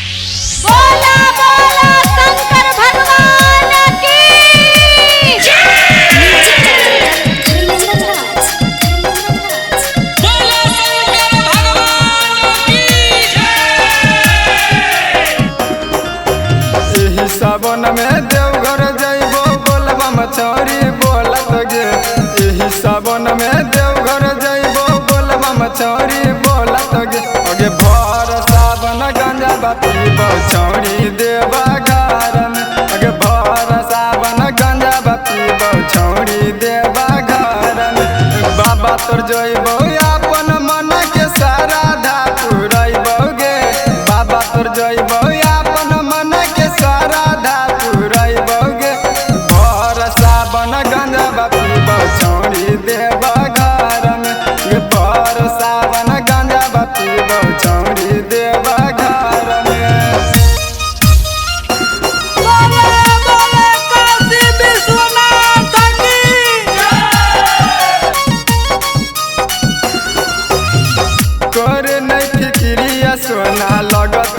बोला बोला शंकर भगवान की बोला शंकर भगवान की एही सावन में देवघर जइबो बोलबा मछरी बोलत गे। एही सावन में देवघर जइबो बोलबा मछरी बोलत गे। अगे भर सावन गंजा पीबो छौरी देवा घर में। अगे भर सावन गंजा पीबो छौरी देवा घर में। बाबा तोर जइबो अपन मन के सारा धा पुरइबो गे। बाबा तोर जइबो अपन मन के सारा धा पुरइबो गे। भर सावन गंजा पीबो छौरी देवा घर में। गे भर सावन गंजा पीबो छौरी देवा घर में। बोला बोला काशी विश्वनाथ की कर नहीं फिक्रिया सोना लगत